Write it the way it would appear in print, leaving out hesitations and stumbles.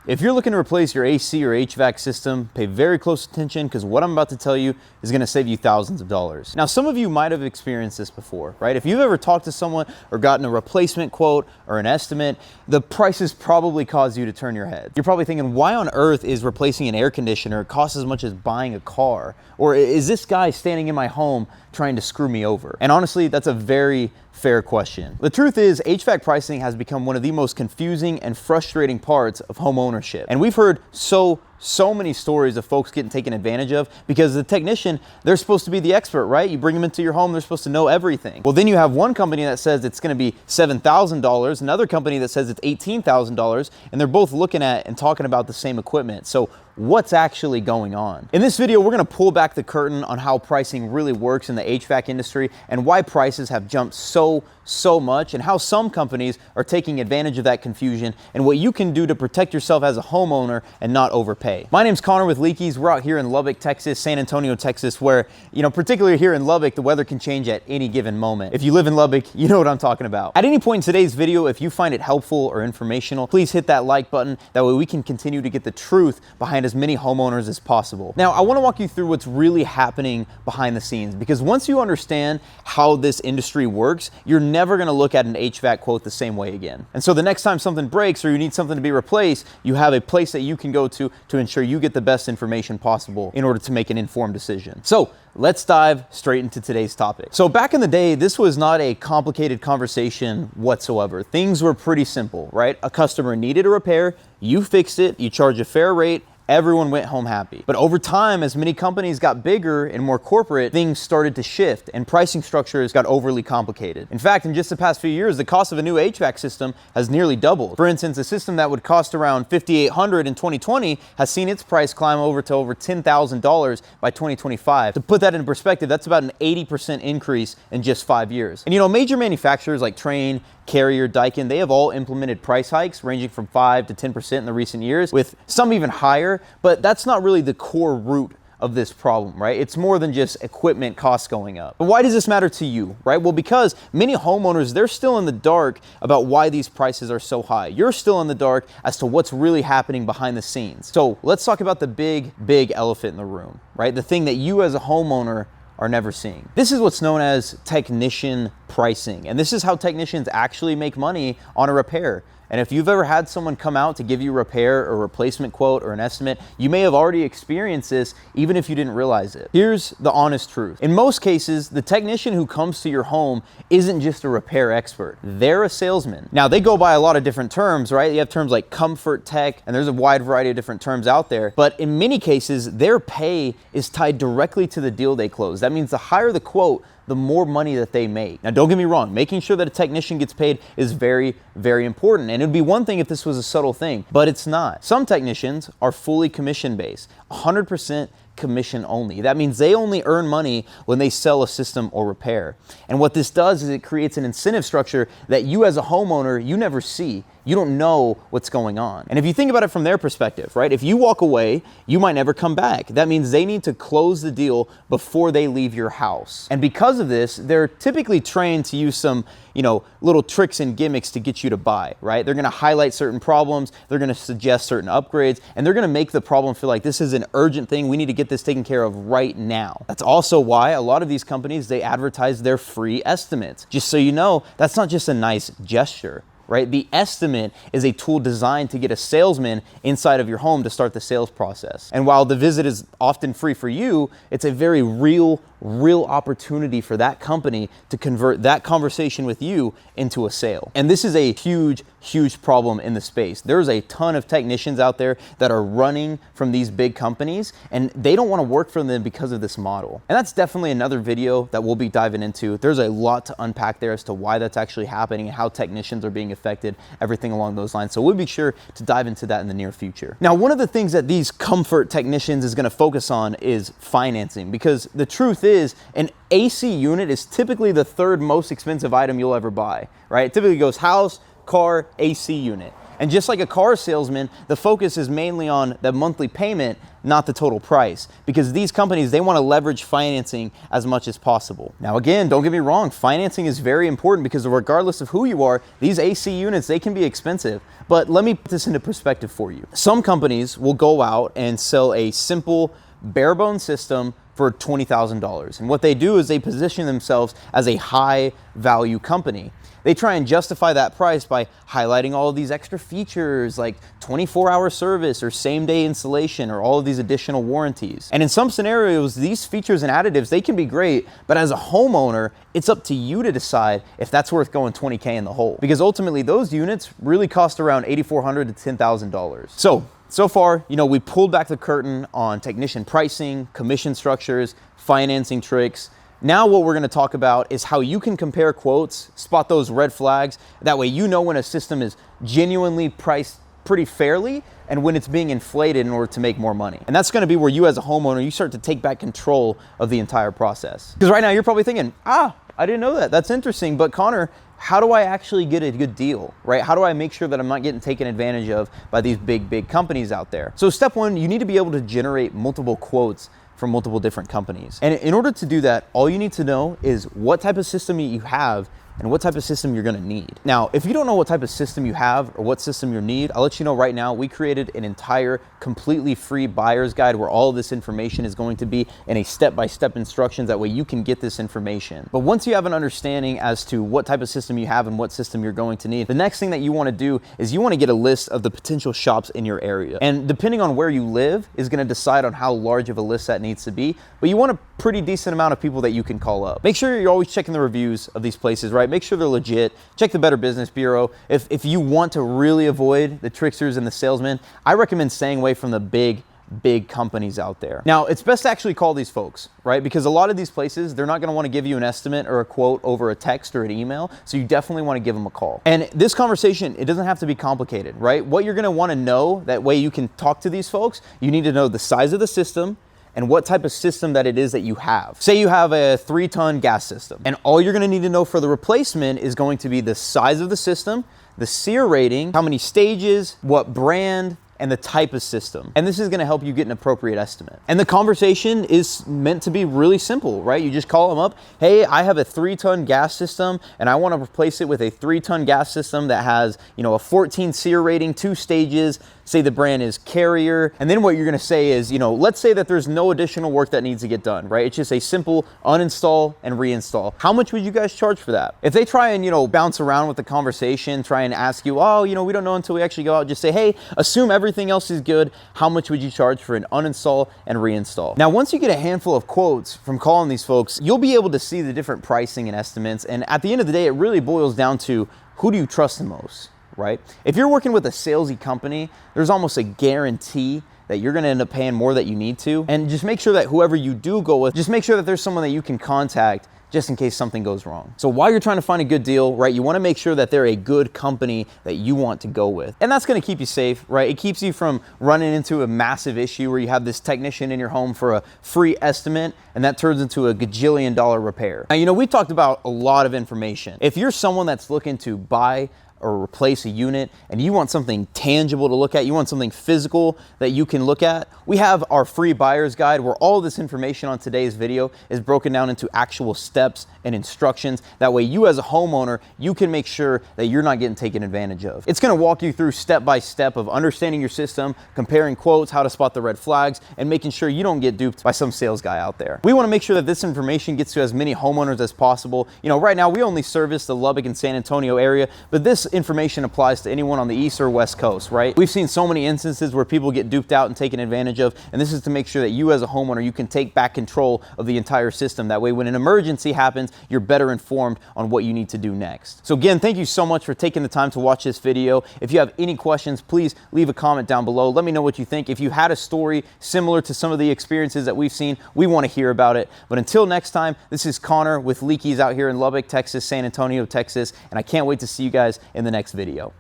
If you're looking to replace your AC or HVAC system, pay very close attention because what I'm about to tell you is going to save you thousands of dollars. Now, some of you might have experienced this before, right? If you've ever talked to someone or gotten a replacement quote or an estimate, the prices probably cause you to turn your head. You're probably thinking, why on earth is replacing an air conditioner cost as much as buying a car? Or is this guy standing in my home trying to screw me over? And honestly, that's a very fair question. The truth is, HVAC pricing has become one of the most confusing and frustrating parts of home ownership. And we've heard so many stories of folks getting taken advantage of because the technician, they're supposed to be the expert, right? You bring them into your home, they're supposed to know everything. Well, then you have one company that says it's going to be $7,000, another company that says it's $18,000, and they're both looking at and talking about the same equipment. So what's actually going on? In this video, we're going to pull back the curtain on how pricing really works in the HVAC industry and why prices have jumped so much and how some companies are taking advantage of that confusion and what you can do to protect yourself as a homeowner and not overpay. My name's Connor with Leaky's. We're out here in Lubbock, Texas, San Antonio, Texas, where, particularly here in Lubbock, the weather can change at any given moment. If you live in Lubbock, you know what I'm talking about. At any point in today's video, if you find it helpful or informational, please hit that like button. That way we can continue to get the truth behind as many homeowners as possible. Now, I want to walk you through what's really happening behind the scenes, because once you understand how this industry works, you're never going to look at an HVAC quote the same way again. And so the next time something breaks or you need something to be replaced, you have a place that you can go to ensure you get the best information possible in order to make an informed decision. So let's dive straight into today's topic. So back in the day, this was not a complicated conversation whatsoever. Things were pretty simple, right? A customer needed a repair, you fixed it, you charge a fair rate, everyone went home happy. But over time, as many companies got bigger and more corporate, things started to shift and pricing structures got overly complicated. In fact, in just the past few years, the cost of a new HVAC system has nearly doubled. For instance, a system that would cost around $5,800 in 2020 has seen its price climb over to over $10,000 by 2025. To put that in perspective, that's about an 80% increase in just 5 years. And major manufacturers like Trane, Carrier, Daikin, they have all implemented price hikes ranging from 5 to 10% in the recent years, with some even higher, but that's not really the core root of this problem, right? It's more than just equipment costs going up. But why does this matter to you, right? Well, because many homeowners, they're still in the dark about why these prices are so high. You're still in the dark as to what's really happening behind the scenes. So let's talk about the big elephant in the room, right? The thing that you as a homeowner are never seeing. This is what's known as technician pricing. And this is how technicians actually make money on a repair. And if you've ever had someone come out to give you a repair or replacement quote or an estimate, you may have already experienced this even if you didn't realize it. Here's the honest truth. In most cases, the technician who comes to your home isn't just a repair expert. They're a salesman. Now, they go by a lot of different terms, right? You have terms like comfort tech, and there's a wide variety of different terms out there. But in many cases, their pay is tied directly to the deal they close. That means the higher the quote, the more money that they make. Now, don't get me wrong, making sure that a technician gets paid is very important. And it'd be one thing if this was a subtle thing, but it's not. Some technicians are fully commission-based, 100% commission only. That means they only earn money when they sell a system or repair. And what this does is it creates an incentive structure that you as a homeowner, you never see. You don't know what's going on. And if you think about it from their perspective, right? If you walk away, you might never come back. That means they need to close the deal before they leave your house. And because of this, they're typically trained to use some, little tricks and gimmicks to get you to buy, right? They're going to highlight certain problems. They're going to suggest certain upgrades, and they're going to make the problem feel like this is an urgent thing. We need to get this taken care of right now. That's also why a lot of these companies, they advertise their free estimates. Just so you know, that's not just a nice gesture, right? The estimate is a tool designed to get a salesman inside of your home to start the sales process. And while the visit is often free for you, it's a very real opportunity for that company to convert that conversation with you into a sale. And this is a huge problem in the space. There's a ton of technicians out there that are running from these big companies, and they don't want to work for them because of this model. And that's definitely another video that we'll be diving into. There's a lot to unpack there as to why that's actually happening and how technicians are being affected, everything along those lines. So we'll be sure to dive into that in the near future. Now, one of the things that these comfort technicians is going to focus on is financing, because the truth is an AC unit is typically the third most expensive item you'll ever buy, right? It typically goes house, car, AC unit. And just like a car salesman, the focus is mainly on the monthly payment, not the total price, because these companies, they want to leverage financing as much as possible. Now again, don't get me wrong, financing is very important because regardless of who you are, these AC units, they can be expensive. But let me put this into perspective for you. Some companies will go out and sell a simple bare bone system for $20,000. And what they do is they position themselves as a high value company. They try and justify that price by highlighting all of these extra features like 24-hour service or same-day installation or all of these additional warranties. And in some scenarios, these features and additives, they can be great, but as a homeowner, it's up to you to decide if that's worth going $20K in the hole. Because ultimately, those units really cost around $8,400 to $10,000. So far, we pulled back the curtain on technician pricing, commission structures, financing tricks. Now what we're going to talk about is how you can compare quotes, spot those red flags. That way you know when a system is genuinely priced pretty fairly and when it's being inflated in order to make more money. And that's going to be where you as a homeowner, you start to take back control of the entire process. Because right now you're probably thinking, I didn't know that. That's interesting. But Connor, how do I actually get a good deal, right? How do I make sure that I'm not getting taken advantage of by these big companies out there? So step one, you need to be able to generate multiple quotes from multiple different companies. And in order to do that, all you need to know is what type of system you have and what type of system you're gonna need. Now, if you don't know what type of system you have or what system you need, I'll let you know right now, we created an entire completely free buyer's guide where all of this information is going to be in a step-by-step instructions. That way you can get this information. But once you have an understanding as to what type of system you have and what system you're going to need, the next thing that you wanna do is you wanna get a list of the potential shops in your area. And depending on where you live is gonna decide on how large of a list that needs to be, but you want a pretty decent amount of people that you can call up. Make sure you're always checking the reviews of these places, right? Make sure they're legit. Check the Better Business Bureau. If you want to really avoid the tricksters and the salesmen, I recommend staying away from the big companies out there. Now, it's best to actually call these folks, right? Because a lot of these places, they're not gonna wanna give you an estimate or a quote over a text or an email, so you definitely wanna give them a call. And this conversation, it doesn't have to be complicated, right? What you're gonna wanna know, that way you can talk to these folks, you need to know the size of the system, and what type of system that it is that you have. Say you have a 3-ton gas system, and all you're gonna need to know for the replacement is going to be the size of the system, the SEER rating, how many stages, what brand, and the type of system. And this is gonna help you get an appropriate estimate. And the conversation is meant to be really simple, right? You just call them up, hey, I have a 3-ton gas system and I wanna replace it with a 3-ton gas system that has, a 14 SEER rating, 2 stages, say the brand is Carrier. And then what you're gonna say is, let's say that there's no additional work that needs to get done, right? It's just a simple uninstall and reinstall. How much would you guys charge for that? If they try and, bounce around with the conversation, try and ask you, we don't know until we actually go out, just say, hey, assume everything else is good. How much would you charge for an uninstall and reinstall? Now, once you get a handful of quotes from calling these folks, you'll be able to see the different pricing and estimates. And at the end of the day, it really boils down to who do you trust the most, right? If you're working with a salesy company, there's almost a guarantee that you're gonna end up paying more that you need to. And just make sure that whoever you do go with, just make sure that there's someone that you can contact just in case something goes wrong. So while you're trying to find a good deal, right, you wanna make sure that they're a good company that you want to go with. And that's gonna keep you safe, right? It keeps you from running into a massive issue where you have this technician in your home for a free estimate and that turns into a gajillion-dollar repair. Now, we talked about a lot of information. If you're someone that's looking to buy or replace a unit and you want something tangible to look at, you want something physical that you can look at, we have our free buyer's guide where all this information on today's video is broken down into actual steps and instructions. That way you as a homeowner, you can make sure that you're not getting taken advantage of. It's gonna walk you through step by step of understanding your system, comparing quotes, how to spot the red flags, and making sure you don't get duped by some sales guy out there. We wanna make sure that this information gets to as many homeowners as possible. Right now we only service the Lubbock and San Antonio area, but this information applies to anyone on the East or West Coast, right? We've seen so many instances where people get duped out and taken advantage of, and this is to make sure that you as a homeowner, you can take back control of the entire system. That way when an emergency happens, you're better informed on what you need to do next. So again, thank you so much for taking the time to watch this video. If you have any questions, please leave a comment down below. Let me know what you think. If you had a story similar to some of the experiences that we've seen, we want to hear about it. But until next time, this is Connor with Leakey's out here in Lubbock, Texas, San Antonio, Texas, and I can't wait to see you guys in the next video.